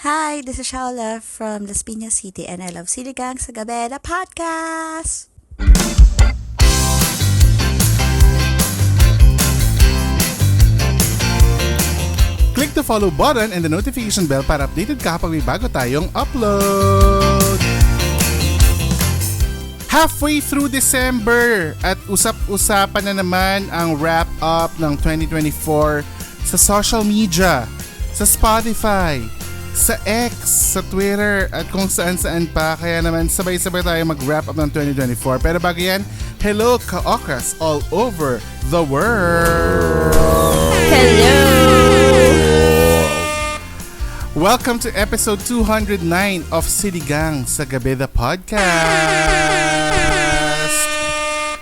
Hi, this is Shaula from Las Piñas City and I love Siligang sa Gabi, the podcast! Click the follow button and the notification bell para updated ka kapag may bago tayong upload. Halfway through December at usap-usapan na naman ang wrap-up ng 2024 sa social media, sa Spotify, sa X, sa Twitter at kung saan-saan pa. Kaya naman sabay-sabay tayo mag-wrap up ng 2024. Pero bago yan, hello ka-okras all over the world! Hello! Welcome to episode 209 of Siligang sa Gabi, the podcast.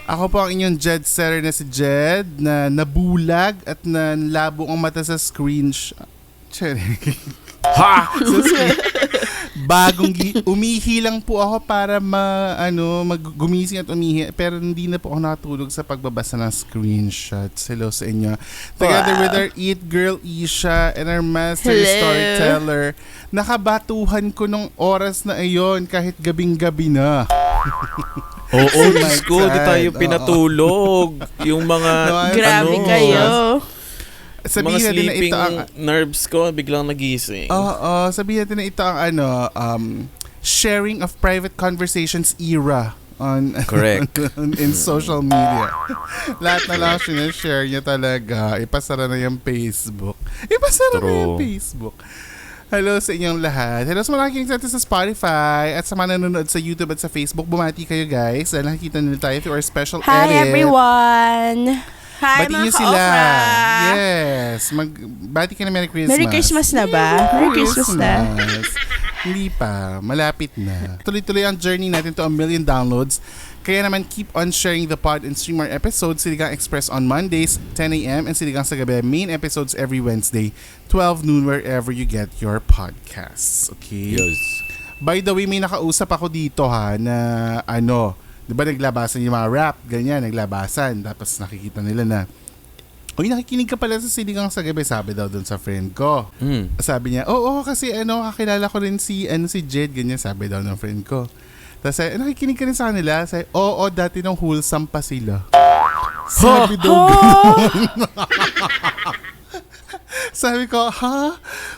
Ako po ang inyong Jed Setter na si Jed na nabulag at nalabo ang mata sa screenshot. Ha! Bagong umihi lang po ako para gumising at umihi, pero hindi na po ako nakatulog sa pagbabasa ng screenshots. Hello sa inyo. Together with our Eat Girl Isha and our master storyteller, nakabatuhan ko nung oras na iyon kahit gabing-gabi na. Oo, Diyos ko, di tayo pinatulog. Yung mga, grabe kayo. Sabihin mga natin na sleeping ito ang nerves ko biglang nagising. Oo, sabihin natin na ito ang sharing of private conversations era on Correct. in social media. Lahat na lang sinashare niya talaga. Ipasara na yung Facebook. Hello sa inyong lahat. Hello sa mga nakikinig sa Spotify at sa mga nanonood sa YouTube at sa Facebook. Bumati kayo guys. Dahil nakikita nila tayo through our special edit. Hi everyone! Hi Batiin niyo mga sila. ka-okra! Yes. Bati ka na Merry Christmas. Merry Christmas na ba? Merry Christmas na. Hindi pa. Malapit na. Tuloy-tuloy ang journey natin to 1 million downloads. Kaya naman keep on sharing the pod and stream our episodes. Siligang Express on Mondays, 10 a.m. and Siligang sa Gabi main episodes every Wednesday, 12 noon wherever you get your podcasts. Okay? Yes. By the way, may nakausap ako dito na di ba naglabasan yung mga rap, ganyan, naglabasan. Tapos nakikita nila na, uy, nakikinig ka pala sa Siligang sa Gabi, sabi daw dun sa friend ko. Sabi niya, oo, kasi kakilala ko rin si Jed, ganyan, sabi daw ng friend ko. Tapos nakikinig ka rin sa kanila, sabi, oo, dati nung wholesome pa sila. Sabi daw Sabi ko,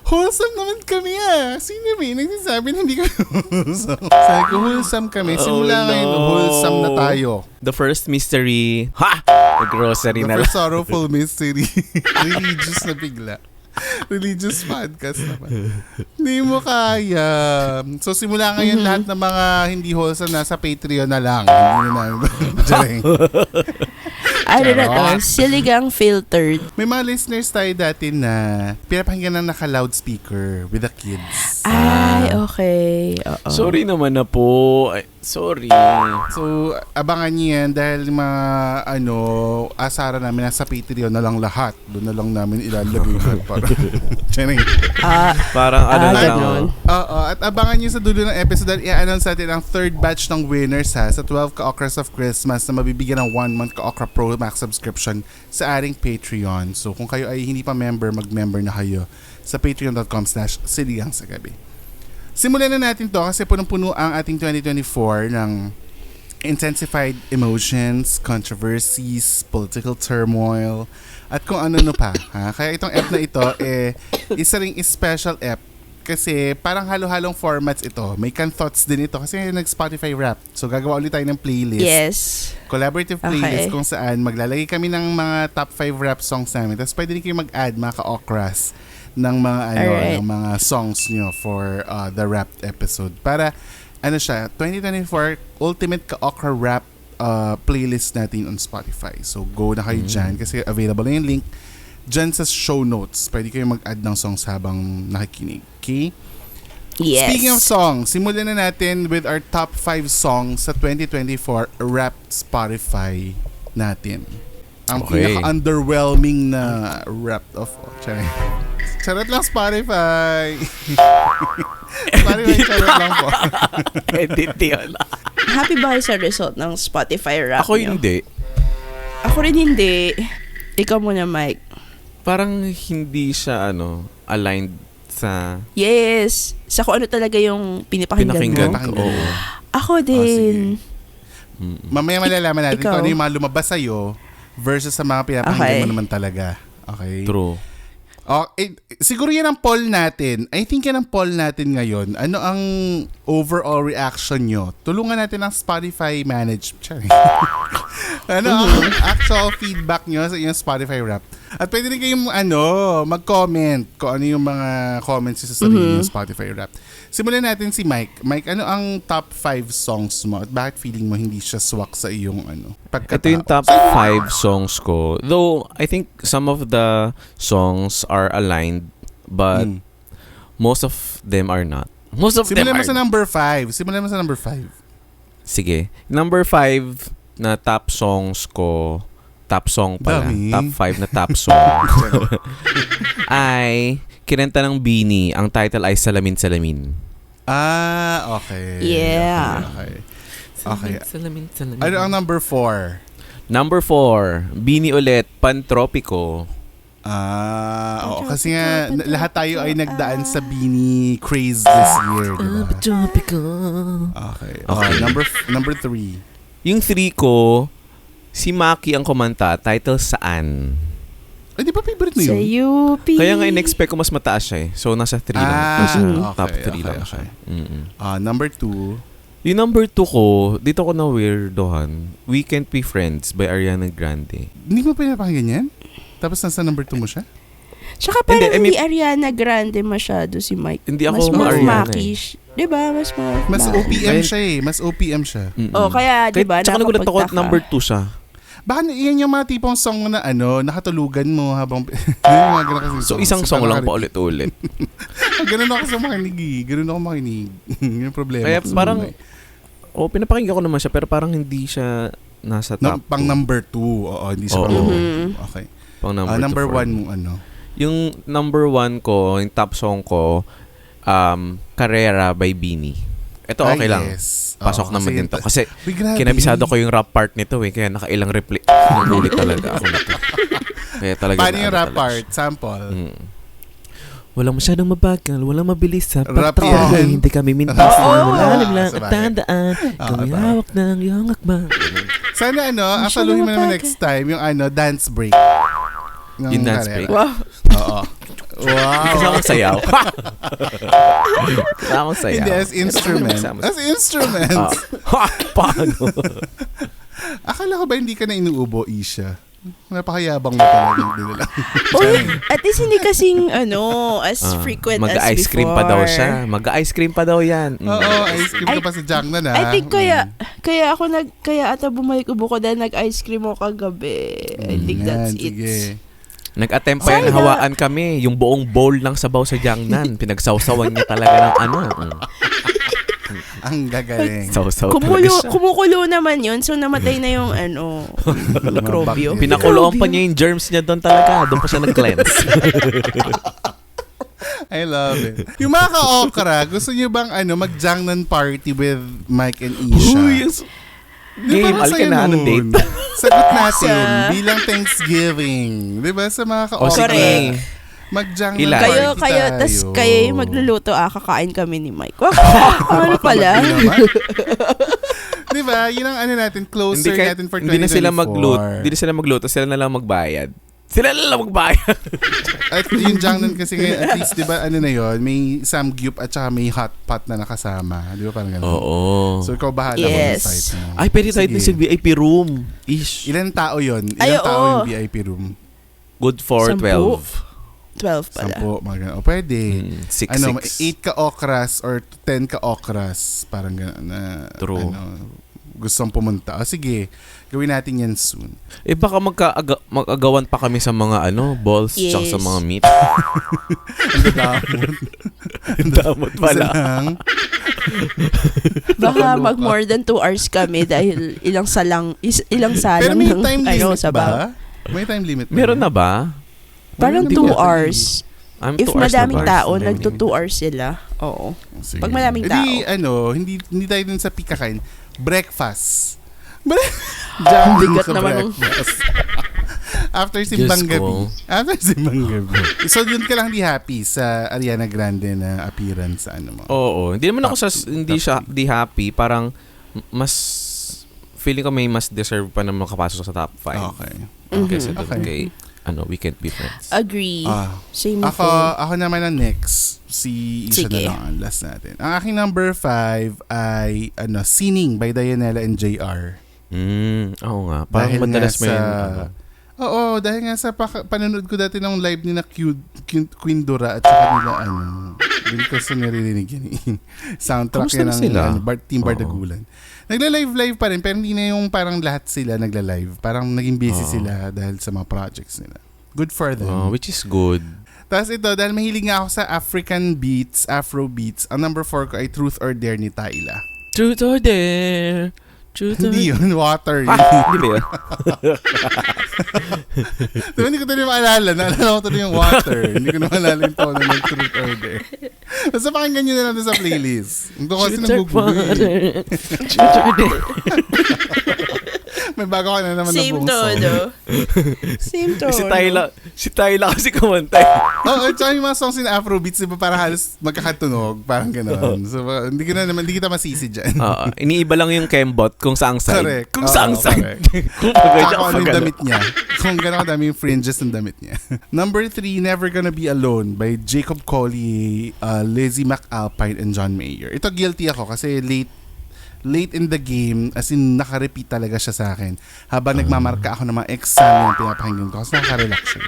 wholesome naman kami Sino may nagsasabi na hindi kami wholesome? Sabi ko, wholesome kami. Simula ngayon, wholesome na tayo. The first mystery. The grocery The na first lang. sorrowful mystery. Religious na bigla. Religious podcast naman. Hindi mo kaya. So simula ngayon lahat ng mga hindi wholesome nasa Patreon na lang. Hindi na namin. Ano na to? Siligang filtered. May mga listeners tayo dati na pinapakinggan na naka-loudspeaker with the kids. Ay, okay. Oo. Sorry naman na po. Ay, sorry. So, abangan niyo yan dahil mga asara namin nasa Patreon na lang lahat. Doon na lang namin ilalagay para. Charing. Parang na lang. Ganun. Oo, at abangan niyo sa dulo ng episode dahil i-announce natin ang third batch ng winners sa 12 ka-okras of Christmas na mabibigyan ng 1 month ka-okra Pro Max subscription sa ating Patreon. So, kung kayo ay hindi pa member, mag-member na kayo sa patreon.com/Siligang sa Gabi. Simulan na natin to kasi punong-puno ang ating 2024 ng intensified emotions, controversies, political turmoil, at kung ano pa. Kaya itong app na ito, isa ring special app kasi parang halo-halong formats ito. May thoughts din ito kasi nag-Spotify Wrap. So gagawa ulit tayo ng playlist. Yes. Collaborative playlist kung saan maglalagay kami ng mga top 5 rap songs namin. Tapos pwede rin kayo mag-add mga ka-okras ng mga ng mga songs nyo for the wrapped episode. Para 2024 ultimate ka-okra rap playlist natin on Spotify. So go na kayo dyan kasi available na yung link dyan sa show notes. Pwede kayo mag-add ng songs habang nakikinig. Okay? Yes. Speaking of songs, simulan na natin with our top 5 songs sa 2024 Wrapped Spotify natin. Ang pinaka-underwhelming na Wrapped of all. Charot lang Spotify. Spotify, charot lang po. Edit yun. Happy ba kayo sa result ng Spotify rap Ako nyo? hindi. Ako rin hindi. Ikaw muna, Mike. Parang hindi siya aligned sa Yes. Sa kung ano talaga yung pinapakinggan mo. Oo. Ako din. Mamaya malalaman natin Ikaw. kung ano yung mga lumabas sa'yo versus sa mga pinapakinggan mo naman talaga. Okay? True. Siguro yan ang poll natin. I think yan ang poll natin ngayon. Ano ang overall reaction nyo? Tulungan natin ang Spotify management. Ano ang actual feedback nyo sa inyong Spotify Wrap? At pwede rin kayong mag-comment kung ano yung mga comments sa sarili ng Spotify Wrap. Simulan natin si Mike. Mike, ano ang top 5 songs mo? At bakit feeling mo hindi siya swak sa iyong pagkatao? Ito yung top 5 songs ko. Though, I think some of the songs are aligned, but most of them are not. Most of them Simulan are. mo sa number 5. Simulan mo sa number 5. Sige. Number 5 na top songs ko, top song pala. Dami. Top 5 na top song. ay kinanta ng Beanie. Ang title ay Salamin Salamin. Okay. Yeah. Okay. Salamin Salamin. Ano ang number 4? Number 4, Beanie ulit, Pantropico. Oo. Kasi nga, lahat tayo ay nagdaan sa Beanie craze this year, diba? Pantropico. Okay. Okay. Number 3. Yung 3 ko, si Maki ang kumanta, title Saan. Ay, di ba favorite mo Sa yun? UP. Kaya nga in-expect ko mas mataas siya eh. So, nasa 3 lang. Nasa top 3 lang siya. Number 2. Yung number 2 ko, dito ko na weirdohan. We Can't Be Friends by Ariana Grande. Hindi mo pinapakinggan yan? Tapos nasa number 2 mo siya? Tsaka parang Hindi, I mean- hindi Ariana Grande masyado si Mike. Hindi ako mas ma-Ariana Makish. Diba? Mas Mas Maki. OPM siya eh. Mas OPM siya. Kaya diba, Tsaka nagulat ako at nakapagtaka. number 2 siya. Baka yan yung mga tipong song na nakatulugan mo habang... Yung mga ganun kasi So, isang song lang pa ulit. ulit-ulit. Ganun ako sa makinig eh. Ganun ako makinig. Yung problema. Kaya ko sa parang, buhay. pinapakinggan ko naman siya, pero parang hindi siya nasa top 2. Pang number 2. Oo, hindi siya pang number 2. Okay. Pang Number 1 2 mong ano? Yung number 1 ko, yung top song ko, Carrera by Beanie. Ito okay lang. Yes. Pasok naman din to. Kasi Uy, grabe. kinabisado ko yung rap part nito eh. Kaya nakailang replay. Nagulit talaga ako nito. Kaya talaga Paano yung rap talaga part? siya. Sample. Walang masyadong mabagal, walang mabilis sa Rap pagtrabaho. yan. Hindi kami mintas. Oo. Malalim lang at Sabagay. tandaan. Kami tama. hawak ng iyong akbang. Sana asaluhin mo naman next time yung dance break. Ng Yung dance Carrera. break. Wow. Oo. Wow. Kasi akong sayaw. Kasi akong sayaw. Hindi, as instrument. Kasama- As instruments. Paano? Akala ko ba hindi ka na inuubo, Isha? Napakayabang mo talaga. Uy, at least hindi kasing as frequent as before. Mag-ice cream pa daw siya. Mag-ice cream pa daw yan. Oo, ice cream ka pa sa Jangnan I think kaya ata bumalik ubo ko dahil nag-ice cream ako kagabi. I think that's it. Sige. Nag-attempt pa yan, Sana. hawaan kami. Yung buong bowl ng sabaw sa Jiangnan. Pinagsawsawan niya talaga ng Ang gagaling. Sausaw talaga siya. Kumukulo naman yun. So, namatay na yung mikrobyo. Pinakuloan pa niya yung germs niya doon talaga. Doon pa siya nag-cleanse. I love it. Yung mga ka-okra, gusto niyo bang mag-Jangnan party with Mike and Isha? Di ba Game, masaya alka na, anong nun? date? Sagot natin bilang Thanksgiving. Di ba sa mga O ka-okra? sige. Mag-Jangnan Ilan? party Tas tayo. kayo yung magluluto, kakain kami ni Mike. Wow, ano pala? Di naman. Di ba? Yun ang natin, closer natin for 2024. Hindi na sila magluto. Sila na lang magbayad. Sila na lang magbayad. At yung Jangnan kasi ngayon, at least, di ba, na yun, may samgyup at saka may hot pot na nakasama. Di ba parang gano'n? Oo. So, ikaw bahala Yes. kung site mo. Ay, pwede tayo Sige. din sa VIP room. Ish. Ilan tao yun? Ay, Ilan tao oo. yung VIP room? Good for 10. 12. 12 pala. 10, mga gano'n. O, pwede. 6, 8 ka-okras or 10 ka-okras. Parang gano'n na, True. gustong pumunta. O, sige. Gawin natin yan soon. Eh baka mag-agawan pa kami sa mga balls Yes. tsaka sa mga meat. Ang Damot pala. Baka mag more than 2 hours kami dahil ilang salang Pero may ng time limit sabaw. ba? May time limit ba? Meron na ba? Parang Hindi 2 ko hours. If 2 hours madaming na ba? tao, nagto 2 hours sila. Oo. Sige. Pag maraming tao. Hindi tayo dun sa pikakain. Breakfast. Bigat naman ng- breakfast. After Simbang Diyos Gabi. ko. After Simbang Gabi. So, yun ka lang di happy sa Ariana Grande na appearance sa ano mo? Oo. Hindi naman ako di happy. Parang mas feeling ko may mas deserve pa na makapasok sa top 5. Okay. Kesa doon Okay. kay We Can't Be Friends. Agree. Same Ako, thing. ako naman ang next. Si Isha Sige. na lang ang last natin. Ang aking number 5 ay Sining by Dianella and JR. Oo nga. Parang Dahil madalas nga may Oo, dahil nga sa panonood ko dati ng live ni na Queen Dora at saka nila hindi ko sa naririnig yan. Soundtrack Kamusta yan na ng sila? Team Oo. Bardagulan. Nagla-live pa rin pero hindi na yung parang lahat sila nagla-live. Parang naging busy sila dahil sa mga projects nila. Good for them. which is good. Tapos ito, dahil mahilig nga ako sa African beats, Afro beats, ang number 4 ko ay Truth or Dare ni Tyla. Truth or Dare? Hindi yun, Water. Hindi ba yun? Diba, hindi ko ito maalala. Naalala ko ito yung Water. Hindi ko na maalala yung tono ng Truth or Dare. Basta pakinggan nyo na natin sa playlist. Ito kasi nagugulo eh. Truth or Dare? May bago ka na naman na Same buong song. tono. Same tono. Si Tyla kasi kumantay. Oo, tsaka yung mga songs in Afrobeats, di ba parang halos magkakatunog, parang gano'n. So, hindi kita masisi dyan. Iniiba lang yung kembot kung saang side. Correct. Kung Oo, saang side. correct. Kung Tsaka ano yung damit niya. Kung gano'n kadami yung fringes ng damit niya. Number 3, Never Gonna Be Alone by Jacob Collier, Lizzie McAlpine, and John Mayer. Ito guilty ako kasi late in the game, as in naka-repeat talaga siya sa akin. Habang nagmamarka ako ng mga exam yung pinapakinggan ko kasi naka-relax siya.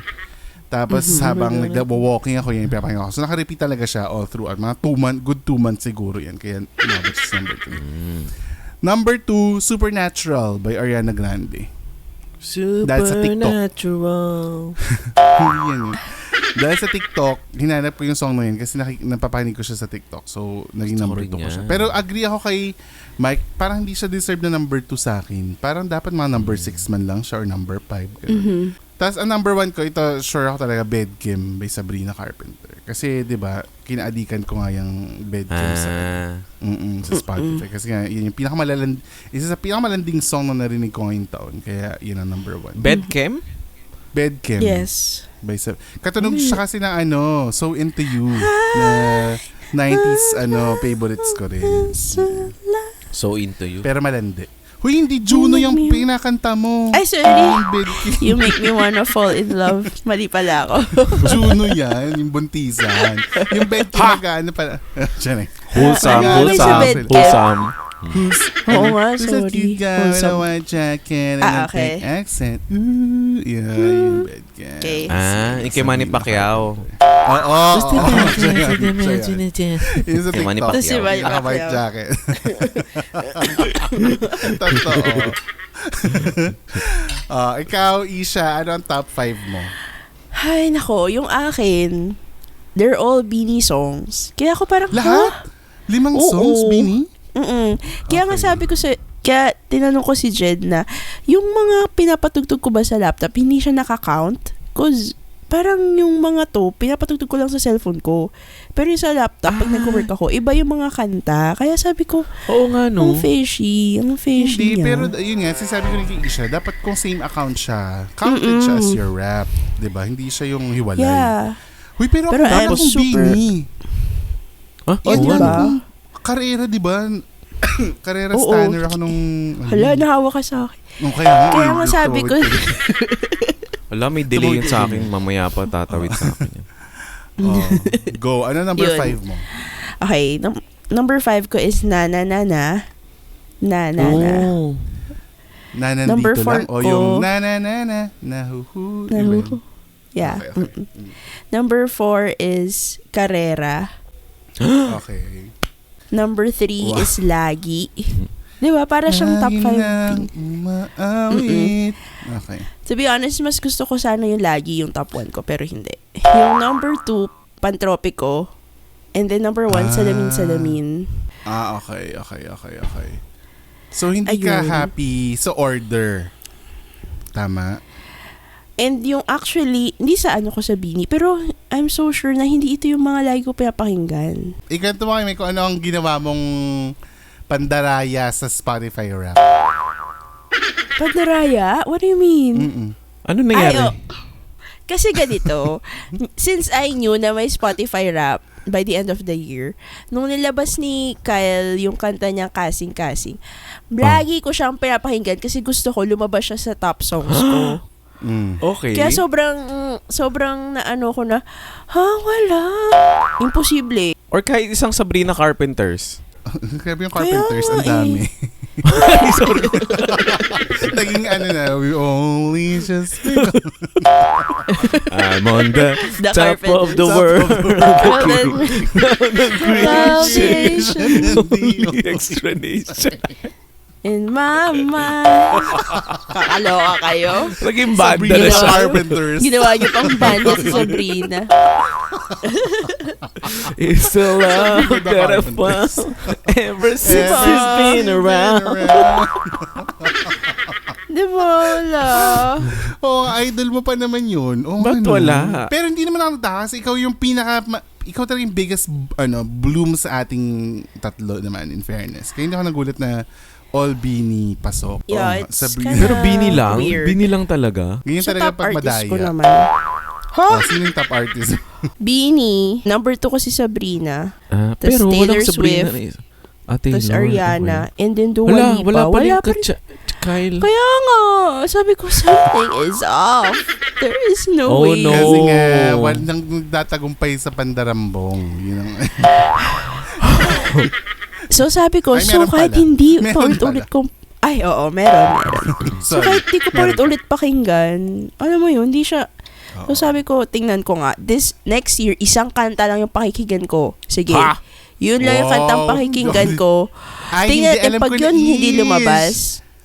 Tapos habang nagwa-walking ako yung pinapakinggan ko. So naka-repeat talaga siya all throughout. Mga 2 months, good 2 months siguro yan. Kaya umabot siya sa number 3. Number 2, Supernatural by Ariana Grande. Dahil sa TikTok. Supernatural. Hindi yan yun. Dahil sa TikTok, hinanap ko yung song na yun kasi napapanig ko siya sa TikTok. So, naging number 2 ko siya. Pero agree ako kay Mike, parang hindi siya deserve na number 2 sa akin. Parang dapat mga number 6 man lang siya or number 5. Tapos ang number 1 ko, ito sure ako talaga, Bedkim by Sabrina Carpenter. Kasi, di ba, kinaadikan ko nga yung Bedkim sa Spotify. Kasi nga, yun yung isa sa pinakamalanding song na narinig ko ngayong taon. Kaya, yun ang number 1. Bedkem? Bedkim. Yes. Katunog siya kasi na So Into You na 90s favorites ko rin. So Into You. Pero malandi. Huy, hindi Juno yung pinakanta mo. Ay, sorry. Bedkim. You make me wanna fall in love. Mali pala ako. Juno yan, yung buntisan. Yung Bedkim mag-ano pala. Diyan eh. Wholesome. Ano sa Bedkim? Wholesome. Oo nga, Who's that sorry. cute guy with a white jacket and a Okay. thick accent? Ooh, yeah, yung Bedkim. Okay. Yung kay Manny Pacquiao. Oo. Yung sa Kay Manny TikTok. Tapos si Manny Naka-white Pacquiao. jacket. Totoo. Ikaw, Isha, ano ang top 5 mo? Ay, nako. Yung akin, they're all Beanie songs. Kaya ako parang, Lahat? 5 Oo. songs, Bini? Kaya nga sabi ko kaya tinanong ko si Jed na, yung mga pinapatugtog ko ba sa laptop, hindi siya nakakount? Cause, parang yung mga to, pinapatugtog ko lang sa cellphone ko. Pero yung sa laptop, pag nag-work ako, iba yung mga kanta. Kaya sabi ko, Oo nga, no? ang fishy Hindi, niya. pero yun nga, sinasabi ko rin kay Isha, dapat kung same account siya, counted siya as your rap. Diba? Hindi siya yung hiwalay. Yeah. Huy, pero Pero ako I'm akong super- Bini. Huh? Oh, Yan, diba? Karera, diba? Karera Oo. stunner ako nung... Hala, nahawa ka sa akin. Okay, Kaya nga sabi ko, Wala, may delay yun sa akin. Mamaya pa tatawid sa akin yan. Go. Ano number Yun. 5 mo? okay, number 5 ko is na. Oh. Na Number nandito 4 lang? O ko. yung nahuhu. Nahuhu. Yeah. Okay. Number 4 is Carrera. Okay. Number 3 Wow. is Lagi. Di ba? Para siyang top 5. Umaawit. Okay. To be honest, mas gusto ko sana yung Lagi yung top 1 ko, pero hindi. Yung number 2, Pantropico. And then number 1, Salamin. Okay. So, hindi ka Ayun. happy sa order. Tama? And yung actually, hindi sa ano ko sa Bini, pero I'm so sure na hindi ito yung mga lagi ko pinapakinggan. Ikanto mo kami kung ano ang ginawa mong pandaraya sa Spotify rap. Pandaraya? What do you mean? Ano nangyari? Kasi ganito, since I knew na may Spotify Rap by the end of the year, nung nilabas ni Kyle yung kanta niyang Kasing-Kasing, lagi ko siyang pinapakinggan kasi gusto ko lumabas siya sa top songs ko. Okay. Kaya sobrang naano ko na, wala. Imposible. Or kahit isang Sabrina Carpenters. Grabe yung Carpenters, ang dami. Sorry. Naging we only just I'm on the top Carpenters. of the world. Creation. Explanation. In my mind. Kakaloka kayo? Naging banda Sabrina na siya. Carpenters. Ginawa niyo pang banda si Sabrina. It's the love Sabrina that I Carpenters. found ever since it's been around. Di ba, wala? Idol mo pa naman yun. Ba't wala? Pero hindi naman ako nagtaka kasi ikaw yung ikaw talaga yung biggest bloom sa ating tatlo naman, in fairness. Kaya hindi ako nagulat na all Bini pasok. Yeah, it's Sabrina. Pero Bini lang? Weird. Bini lang talaga? Ganyan Sa talaga top pag artist ko madaya. naman. Sino yung top artist? Beanie. Number 2 ko si Sabrina. Ah, Tas pero walang Taylor Sabrina. Swift. Taylor. Tapos Ariana. And then Dua Wala, Lipa. wala pa rin pa rin. Kyle. Kaya nga, sabi ko, something is off. There is no Oh, way. no. Kasi nga, walang nagdatagumpay sa pandarambong. Yun ang... So sabi ko, Ay, so meron kahit pala. hindi Meron paulit-ulit kong... Ay, oo, meron. So Sorry. kahit di ko paulit-ulit pakinggan, alam mo yun, hindi siya... So sabi ko, tingnan ko nga, this next year, isang kanta lang yung pakikinggan ko. Sige. Ha? Yun lang yung kantang Wow. pakikinggan ko. Ay, Tingnan natin, alam pag ko yun na hindi is. lumabas,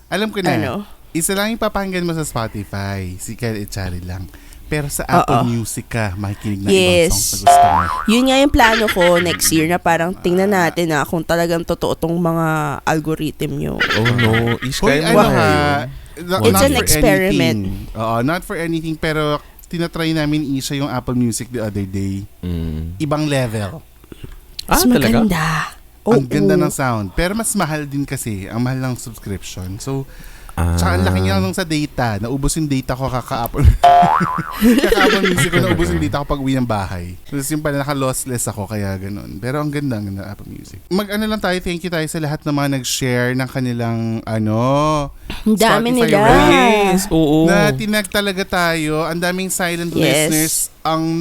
Alam ko na. ano? Isa lang yung papakinggan mo sa Spotify. Si Kyle Echari lang. Pero sa Apple Music ka, makikinig na ibang Yes. songs na gusto mo. Yun nga yung plano ko next year na parang tingnan natin na kung talagang totoo tong mga algorithm nyo. Oh no. Ish, Hoy, kaya mo ano ba ha? yun? It's an experiment. Not for anything, pero tinatry namin isa yung Apple Music the other day. Ibang level. Ah, Mas talaga? maganda. Ang ganda ng sound. Pero mas mahal din kasi. Ang mahal ng subscription. So, tsaka ang laki niya nung sa data. Naubos yung data ko kaka-Apple. Kaka-Apple Music ko, naubos yung data ko pag uwi ng bahay. Tapos yung pala naka-lossless ako, kaya ganun. Pero ang ganda ng Apple Music. Mag-ano lang tayo, thank you tayo sa lahat ng mga nag-share ng kanilang, Ang dami Spotify nila. rap. Yes, oo. na tinag talaga tayo. Ang daming silent Yes. listeners ang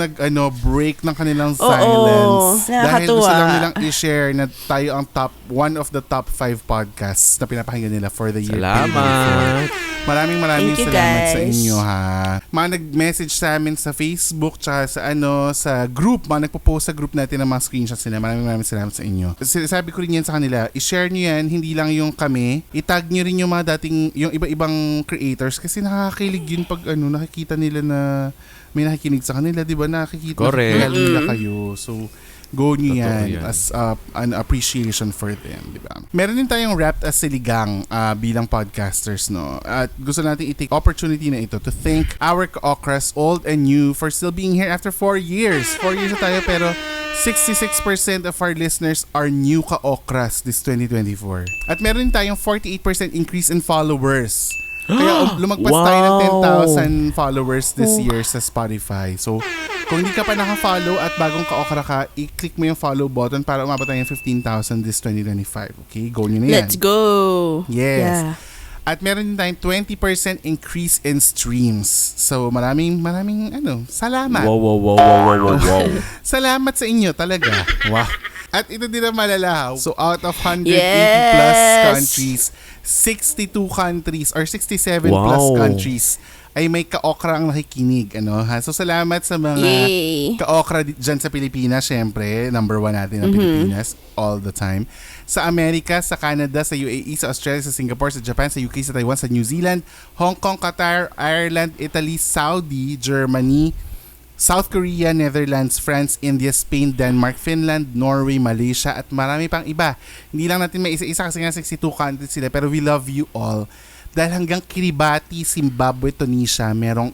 break ng kanilang silence. Dahil nakakatuwa. gusto lang nilang i-share na tayo ang one of the top 5 podcasts na pinapakinggan nila for the year. Salamat. Maraming Thank you, salamat sa guys. inyo ha. Mga nag-message sa amin sa Facebook tsaka sa group, mga nagpo-post sa group natin ng mga screenshots nila. Maraming salamat sa inyo. Sabi ko rin yan sa kanila, i-share nyo yan, hindi lang yung kami. I-tag nyo rin yung mga yung iba-ibang creators kasi nakakakilig yun pag nakikita nila na may nakikinig sa kanila, di ba? Nakikita nila kayo. So, go nyo yan as an appreciation for them, di ba? Meron din tayong Wrapped as Siligang bilang podcasters, no? At gusto natin i-take opportunity na ito to thank our ka-okras, old and new, for still being here after 4 years. 4 years na tayo, pero 66% of our listeners are new ka-okras this 2024. At meron din tayong 48% increase in followers. Kaya lumagpas tayo ng 10,000 followers this year sa Spotify. So, kung hindi ka pa naka-follow at bagong ka-okra ka, i-click mo yung follow button para umabot tayo ng 15,000 this 2025. Okay? Goal nyo na yan. Let's go. Yes. Yeah. At meron din tayong 20% increase in streams. So, maraming salamat. Wow. Salamat sa inyo talaga. Wow. At ito din ang malala. So, out of 180 Yes. plus countries, 62 countries or 67 plus countries ay may ka-okra ang nakikinig. So, salamat sa mga Yay. ka-okra dyan sa Pilipinas. Syempre, number 1 natin ang Pilipinas all the time. Sa Amerika, sa Canada, sa UAE, sa Australia, sa Singapore, sa Japan, sa UK, sa Taiwan, sa New Zealand, Hong Kong, Qatar, Ireland, Italy, Saudi, Germany, South Korea, Netherlands, France, India, Spain, Denmark, Finland, Norway, Malaysia, at marami pang iba. Hindi lang natin may isa-isa kasi nga 62 countries sila, pero we love you all. Dahil hanggang Kiribati, Zimbabwe, Tunisia, merong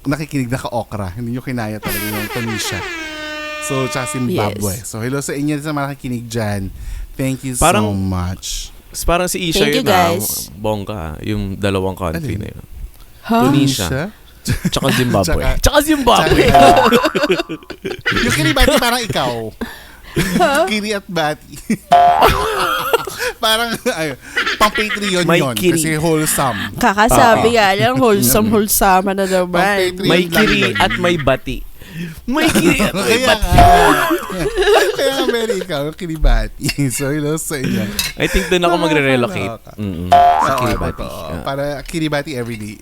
nakikinig na ka-okra. Hindi nyo kinaya talaga yung Tunisia. So, tsaka Zimbabwe. Yes. So, hello sa inyo sa mga nakikinig dyan. Thank you so much. Parang si Isha Thank you, yun guys. bongga, yung dalawang country na yun. Huh? Tunisia. Tsaka Zimbabwe. Tsaka- Tsaka Zimbabwe. Yung kiribati parang ikaw. Kiri at bati. Parang, pang Patreon May yun. kiri. Kasi wholesome. Kakasabi nga lang, wholesome na naman. Patreon May lang kiri yun. at may bati. May kiri at may Kaya bati. nga. Kaya nga, Mary, ikaw, kiribati. So, hello sa inyo. I think doon ako magre-relocate. Oo, Sa Kiribati. totoo. Para kiribati everyday.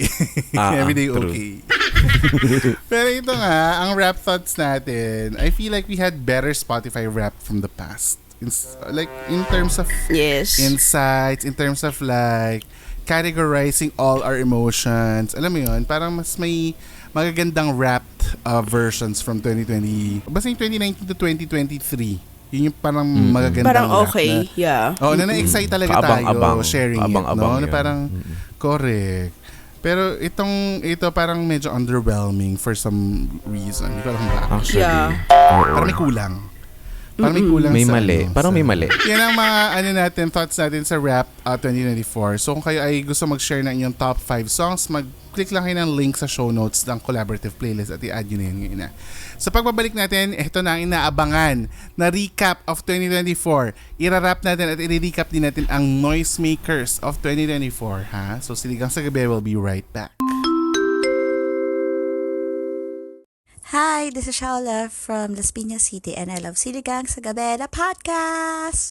Ah, Everyday true. okay. Pero ito nga, ang rap thoughts natin, I feel like we had better Spotify rap from the past. Like, in terms of Yes. insights, in terms of like, categorizing all our emotions. Alam mo yun, parang mas may magagandang wrapped versions from 2020. Basta yung 2019 to 2023. Yun yung parang magagandang Parang rap okay, na, yeah. oh, na-excite talaga Kaabang-abang. tayo sharing Kaabang-abang it, no? Na yun. parang, correct. Pero ito parang medyo underwhelming for some reason. Hindi ko alam bakit. Actually. Yeah. Parang may kulang. Parang may kulang May sa mali. ano, Parang sa- may mali. Yan ang mga thoughts natin sa Rap 2024. So kung kayo ay gusto mag-share ng inyong top 5 songs, mag-click lang kayo ng link sa show notes ng collaborative playlist at i-add nyo na yun ngayon na. Sa pagbabalik natin, ito na ang inaabangan na recap of 2024. Ira-rap natin at i-recap din natin ang noisemakers of 2024. Ha? So Siligang sa Gabi will be right back. Hi, this is Shaula from Las Piñas City and I love Siligang sa Gabi, the podcast!